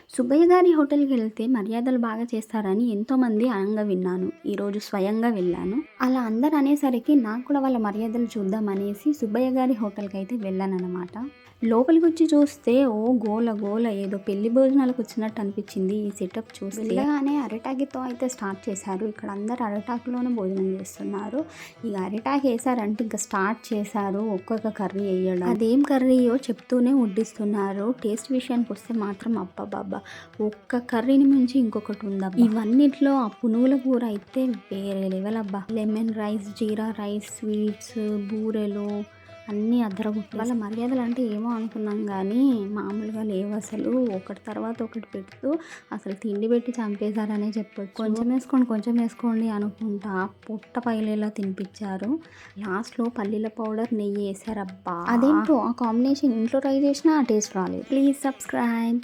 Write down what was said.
సుబ్బయ్య గారి హోటల్‌కి వెళ్తే మర్యాదలు బాగా చేస్తారని ఎంతోమంది అనంగా విన్నాను. ఈరోజు స్వయంగా వెళ్ళాను. అలా అందరూ అనేసరికి నాకు కూడా వాళ్ళ మర్యాదలు చూద్దామనేసి సుబ్బయ్య గారి హోటల్‌కైతే వెళ్ళాననమాట. లోపలికొచ్చి చూస్తే గోల గోల ఏదో పెళ్లి భోజనాలకు వచ్చినట్టు అనిపించింది ఈ సెటప్ చూస్తే. వెళ్ళగానే అరిటాకుతో అయితే స్టార్ట్ చేశారు. ఇక్కడ అందరూ అరిటాకులోనే భోజనం చేస్తున్నారు. ఇక అరిటాకు వేసారంటే ఇంకా స్టార్ట్ చేశారు ఒక్కొక్క కర్రీ వేయడం. అదేం కర్రీయో చెప్తూనే వడ్డిస్తున్నారు. టేస్ట్ విషయానికి వస్తే మాత్రం అబ్బబ్బబ్బా, ఒక్క కర్రీని మించి ఇంకొకటి ఉందబ్బా. ఇవన్నిట్లో ఆ పునుగుల కూర అయితే వేరే లెవెల్ అబ్బా. లెమన్ రైస్, జీరా రైస్, స్వీట్స్, బూరెలు అన్నీ అద్దరగొట్టి. వాళ్ళ మర్యాదలు అంటే ఏమో అనుకున్నాం కానీ మామూలుగా లేవు అసలు. ఒకటి తర్వాత ఒకటి పెడుతూ అసలు తిండి పెట్టి చంపేశారనే చెప్పొచ్చు. కొంచెం వేసుకోండి అనుకుంటా పొట్ట పైలేలా తినిపించారు. లాస్ట్లో పల్లీల పౌడర్, నెయ్యి వేసారబ్బా. అదేంటో ఆ కాంబినేషన్ ఇంట్లో ట్రై చేసినా ఆ టేస్ట్ రాలేదు. Please subscribe.